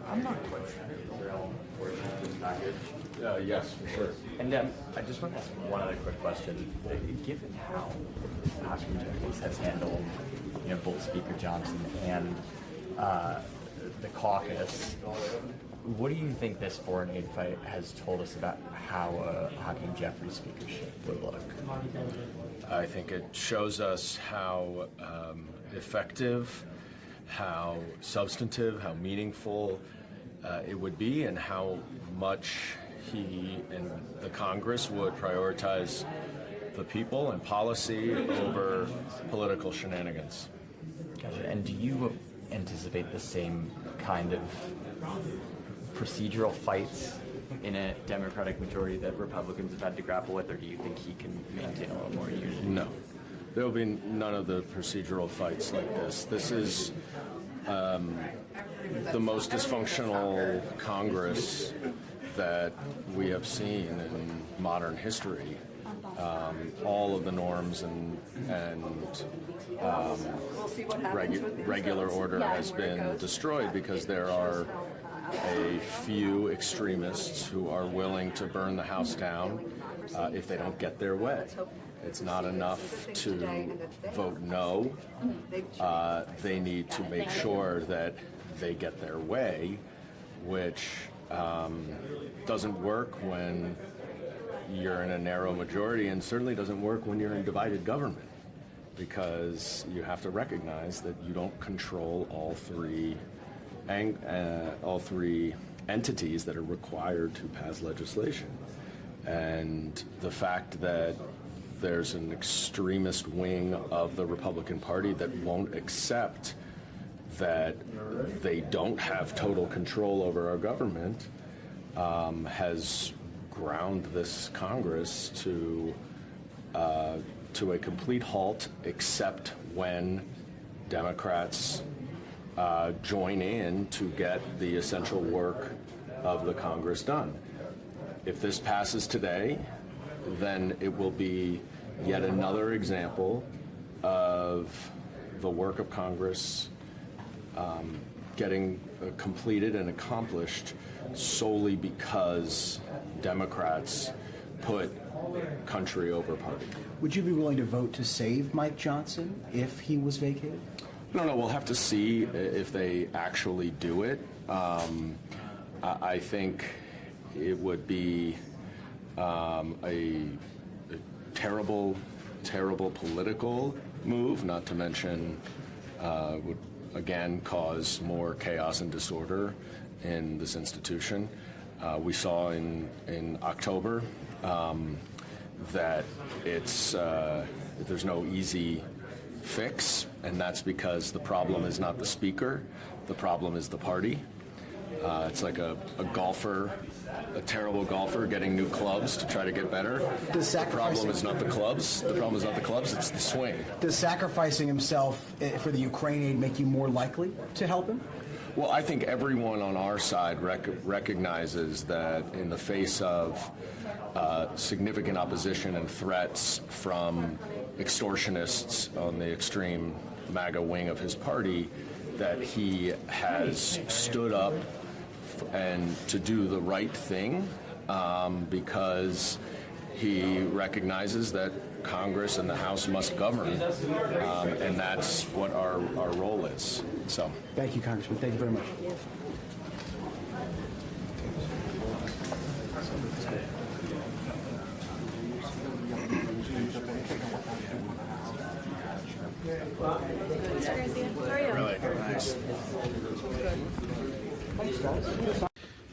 I'm not quite sure. Yes, for sure. And I just want to ask one other quick question. Given how Occuppy Democrats has handled, both Speaker Johnson and the caucus, what do you think this foreign aid fight has told us about how a Hakeem Jeffries speakership would look? I think it shows us how effective, how substantive, how meaningful it would be, and how much he and the Congress would prioritize the people and policy over political shenanigans. Gotcha. And do you anticipate the same kind of procedural fights in a Democratic majority that Republicans have had to grapple with, or do you think he can maintain a little more unity? No. There will be none of the procedural fights like this. This is the most dysfunctional Congress that we have seen in modern history. All of the norms and regular order has been destroyed because there are a few extremists who are willing to burn the house down if they don't get their way. It's not enough to vote no. They need to make sure that they get their way, which doesn't work when you're in a narrow majority, and certainly doesn't work when you're in divided government, because you have to recognize that you don't control all three entities that are required to pass legislation. And the fact that there's an extremist wing of the Republican Party that won't accept that they don't have total control over our government has ground this Congress to a complete halt, except when Democrats join in to get the essential work of the Congress done. If this passes today, then it will be yet another example of the work of Congress getting completed and accomplished solely because Democrats put country over party. Would you be willing to vote to save Mike Johnson if he was vacated? I don't know. We'll have to see if they actually do it. I think it would be a terrible, terrible political move, not to mention would again cause more chaos and disorder in this institution. We saw in October that there's no easy fix, and that's because the problem is not the speaker, the problem is the party. It's like a golfer, a terrible golfer getting new clubs to try to get better. The problem is not the clubs. The problem is not the clubs, it's the swing. Does sacrificing himself for the Ukraine aid make you more likely to help him? Well, I think everyone on our side recognizes that in the face of significant opposition and threats from extortionists on the extreme MAGA wing of his party, that he has stood up and to do the right thing because he recognizes that Congress and the House must govern, and that's what our role is. So, thank you, Congressman. Thank you very much. Really nice.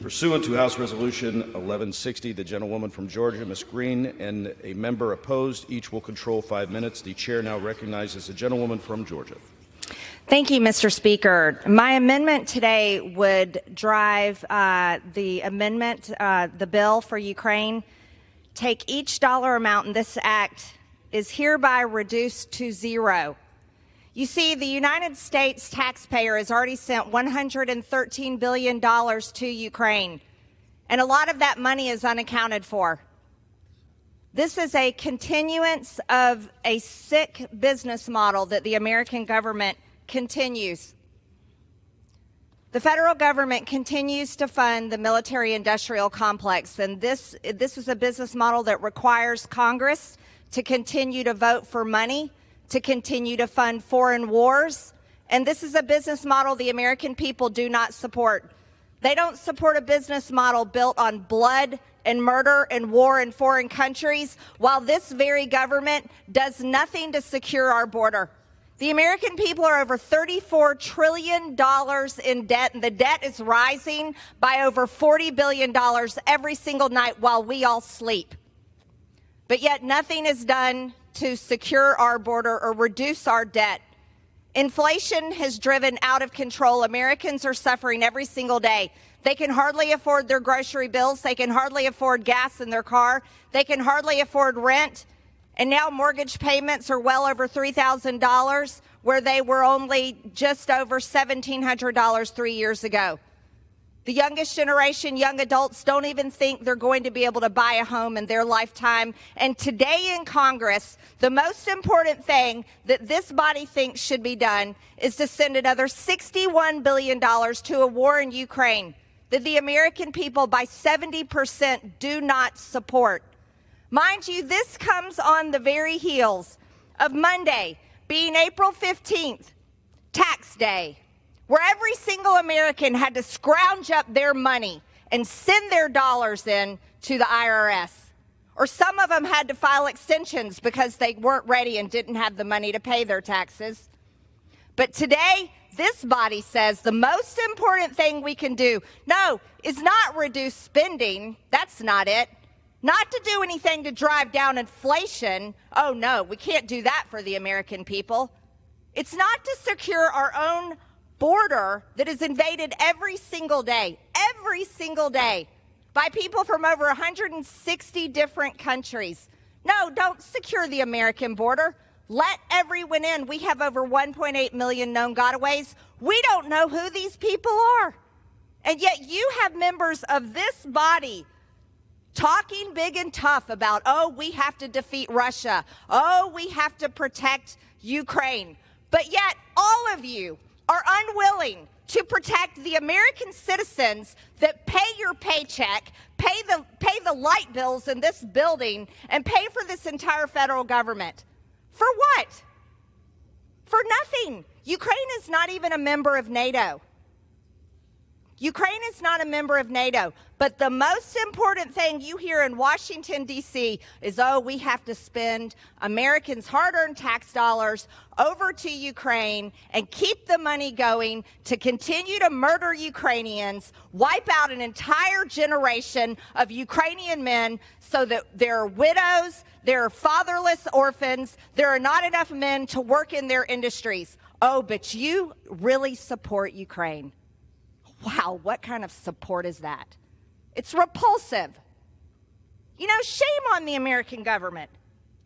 Pursuant to House Resolution 1160, the gentlewoman from Georgia, Ms. Greene, and a member opposed, each will control 5 minutes. The chair now recognizes the gentlewoman from Georgia. Thank you, Mr. Speaker. My amendment today would drive the bill for Ukraine. Take each dollar amount in this act is hereby reduced to zero. You see, the United States taxpayer has already sent $113 billion to Ukraine, and a lot of that money is unaccounted for. This is a continuance of a sick business model that the American government continues. The federal government continues to fund the military-industrial complex, and this is a business model that requires Congress to continue to vote for money, to continue to fund foreign wars, and this is a business model the American people do not support. They don't support a business model built on blood and murder and war in foreign countries, while this very government does nothing to secure our border. The American people are over $34 trillion in debt, and the debt is rising by over $40 billion every single night while we all sleep. But yet nothing is done to secure our border or reduce our debt. Inflation has driven out of control. Americans are suffering every single day. They can hardly afford their grocery bills. They can hardly afford gas in their car. They can hardly afford rent. And now mortgage payments are well over $3,000, where they were only just over $1,700 3 years ago. The youngest generation, young adults, don't even think they're going to be able to buy a home in their lifetime. And today in Congress, the most important thing that this body thinks should be done is to send another $61 billion to a war in Ukraine that the American people by 70% do not support. Mind you, this comes on the very heels of Monday being April 15th, tax day, where every single American had to scrounge up their money and send their dollars in to the IRS. Or some of them had to file extensions because they weren't ready and didn't have the money to pay their taxes. But today, this body says the most important thing we can do, no, is not reduce spending. That's not it. Not to do anything to drive down inflation. Oh, no, we can't do that for the American people. It's not to secure our own border that is invaded every single day, by people from over 160 different countries. No, don't secure the American border. Let everyone in. We have over 1.8 million known gotaways. We don't know who these people are. And yet you have members of this body talking big and tough about, oh, we have to defeat Russia. Oh, we have to protect Ukraine. But yet all of you are unwilling to protect the American citizens that pay your paycheck, pay the light bills in this building, and pay for this entire federal government. For what? For nothing. Ukraine is not even a member of NATO. Ukraine is not a member of NATO, but the most important thing you hear in Washington, D.C. is, oh, we have to spend Americans' hard-earned tax dollars over to Ukraine and keep the money going to continue to murder Ukrainians, wipe out an entire generation of Ukrainian men so that there are widows, there are fatherless orphans, there are not enough men to work in their industries. Oh, but you really support Ukraine. Wow, what kind of support is that? It's repulsive. You know, shame on the American government.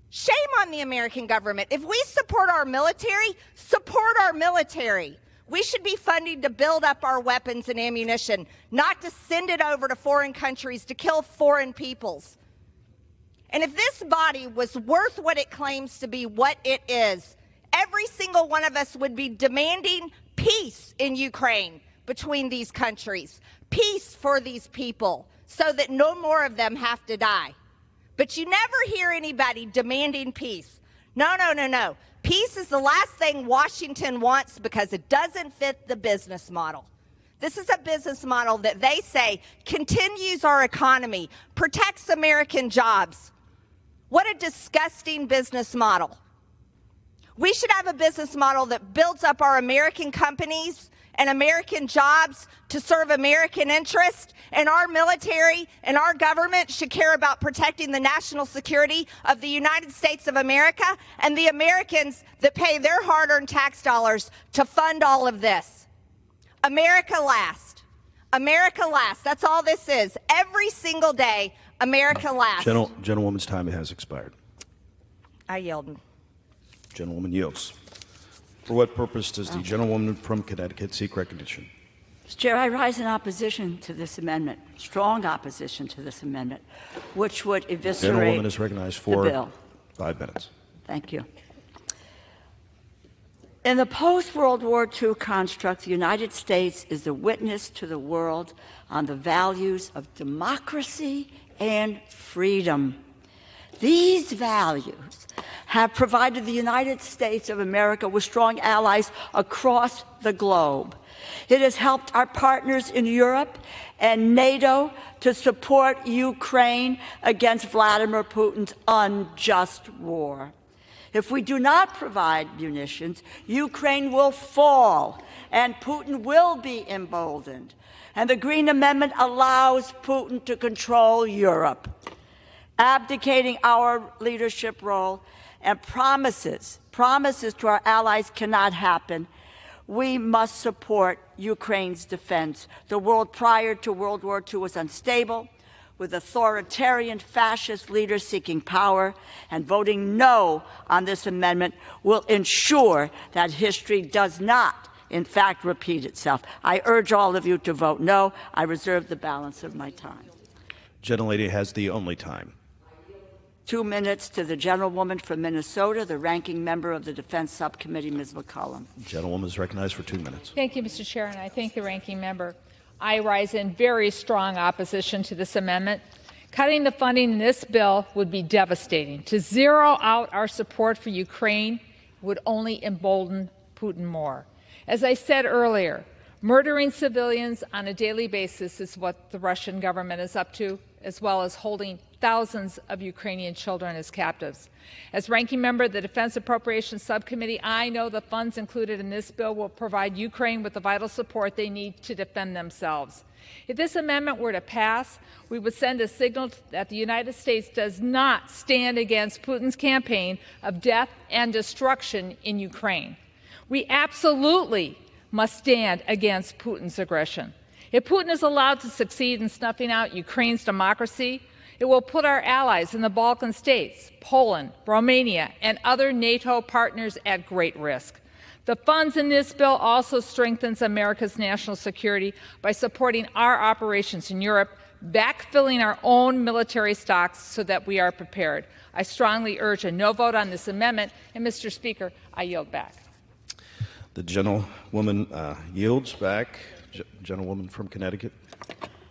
Shame on the American government. If we support our military, support our military. We should be funding to build up our weapons and ammunition, not to send it over to foreign countries to kill foreign peoples. And if this body was worth what it claims to be, what it is, every single one of us would be demanding peace in Ukraine between these countries, peace for these people, so that no more of them have to die. But you never hear anybody demanding peace. No, no, no, no. Peace is the last thing Washington wants because it doesn't fit the business model. This is a business model that they say continues our economy, protects American jobs. What a disgusting business model. We should have a business model that builds up our American companies and American jobs to serve American interests, and our military and our government should care about protecting the national security of the United States of America and the Americans that pay their hard-earned tax dollars to fund all of this. America last. America last. That's all this is. Every single day, America last. Gentlewoman's time has expired. I yield. Gentlewoman yields. For what purpose does the gentlewoman from Connecticut seek recognition? Mr. Chair, I rise in opposition to this amendment, strong opposition to this amendment, which would eviscerate Gentlewoman is recognized for the bill. 5 minutes. Thank you. In the post-World War II construct, the United States is the witness to the world on the values of democracy and freedom. These values have provided the United States of America with strong allies across the globe. It has helped our partners in Europe and NATO to support Ukraine against Vladimir Putin's unjust war. If we do not provide munitions, Ukraine will fall and Putin will be emboldened. And the Green Amendment allows Putin to control Europe, abdicating our leadership role and promises to our allies cannot happen. We must support Ukraine's defense. The world prior to World War II was unstable, with authoritarian fascist leaders seeking power, and voting no on this amendment will ensure that history does not, in fact, repeat itself. I urge all of you to vote no. I reserve the balance of my time. Gentlelady has the only time. 2 minutes to the gentlewoman from Minnesota, the ranking member of the Defense Subcommittee, Ms. McCollum. The gentlewoman is recognized for 2 minutes. Thank you, Mr. Chair, and I thank the ranking member. I rise in very strong opposition to this amendment. Cutting the funding in this bill would be devastating. To zero out our support for Ukraine would only embolden Putin more. As I said earlier, murdering civilians on a daily basis is what the Russian government is up to, as well as holding thousands of Ukrainian children as captives. As ranking member of the Defense Appropriations Subcommittee, I know the funds included in this bill will provide Ukraine with the vital support they need to defend themselves. If this amendment were to pass, we would send a signal that the United States does not stand against Putin's campaign of death and destruction in Ukraine. We absolutely must stand against Putin's aggression. If Putin is allowed to succeed in snuffing out Ukraine's democracy, it will put our allies in the Balkan states, Poland, Romania, and other NATO partners at great risk. The funds in this bill also strengthens America's national security by supporting our operations in Europe, backfilling our own military stocks so that we are prepared. I strongly urge a no vote on this amendment, and Mr. Speaker, I yield back. The gentlewoman yields back. Gentlewoman from Connecticut.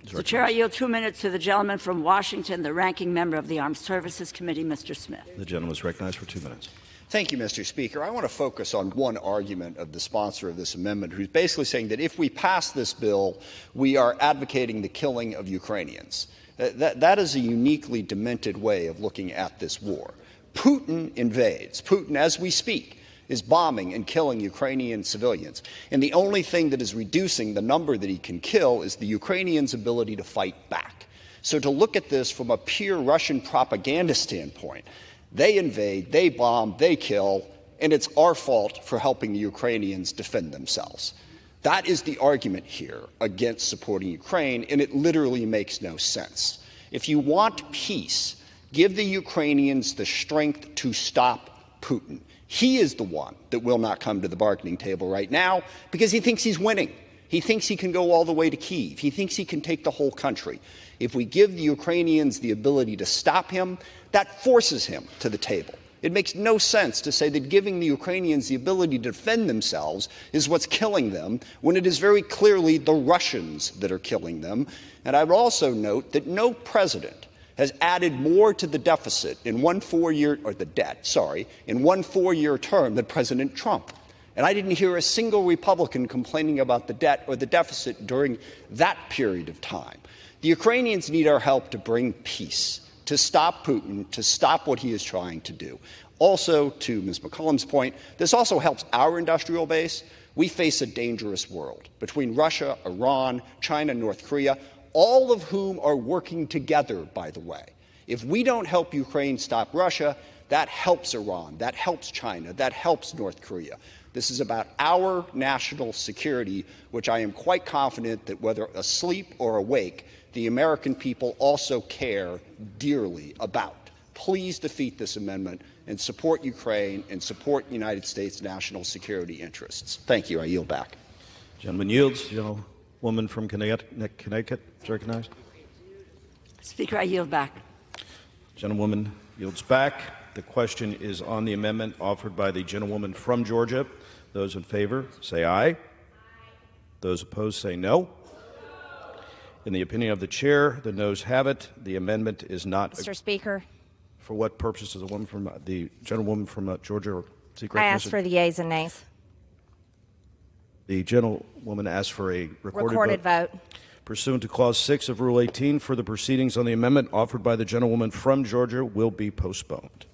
Mr. Chair, I yield 2 minutes to the gentleman from Washington, the ranking member of the Armed Services Committee, Mr. Smith. The gentleman is recognized for 2 minutes. Thank you, Mr. Speaker. I want to focus on one argument of the sponsor of this amendment, who's basically saying that if we pass this bill, we are advocating the killing of Ukrainians. That is a uniquely demented way of looking at this war. Putin invades. Putin, as we speak, is bombing and killing Ukrainian civilians. And the only thing that is reducing the number that he can kill is the Ukrainians' ability to fight back. So to look at this from a pure Russian propaganda standpoint, they invade, they bomb, they kill, and it's our fault for helping the Ukrainians defend themselves. That is the argument here against supporting Ukraine, and it literally makes no sense. If you want peace, give the Ukrainians the strength to stop Putin. He is the one that will not come to the bargaining table right now because he thinks he's winning. He thinks he can go all the way to Kyiv. He thinks he can take the whole country. If we give the Ukrainians the ability to stop him, that forces him to the table. It makes no sense to say that giving the Ukrainians the ability to defend themselves is what's killing them, when it is very clearly the Russians that are killing them. And I would also note that no president has added more to the deficit in one 4-year, or the debt, sorry, in one 4-year term than President Trump. And I didn't hear a single Republican complaining about the debt or the deficit during that period of time. The Ukrainians need our help to bring peace, to stop Putin, to stop what he is trying to do. Also, to Ms. McCollum's point, this also helps our industrial base. We face a dangerous world between Russia, Iran, China, North Korea, all of whom are working together, by the way. If we don't help Ukraine stop Russia, that helps Iran, that helps China, that helps North Korea. This is about our national security, which I am quite confident that whether asleep or awake, the American people also care dearly about. Please defeat this amendment and support Ukraine and support United States national security interests. Thank you. I yield back. Gentleman yields. Gentlewoman from Connecticut is recognized. Speaker, I yield back. Gentlewoman yields back. The question is on the amendment offered by the gentlewoman from Georgia. Those in favor say aye. Those opposed say no. In the opinion of the chair, the noes have it. The amendment is not. Mr. Speaker, For what purpose does the gentlewoman from Georgia seek I ask recognition? for the yeas and nays. The gentlewoman asked for a Recorded vote. Pursuant to Clause 6 of Rule 18, further proceedings on the amendment offered by the gentlewoman from Georgia will be postponed.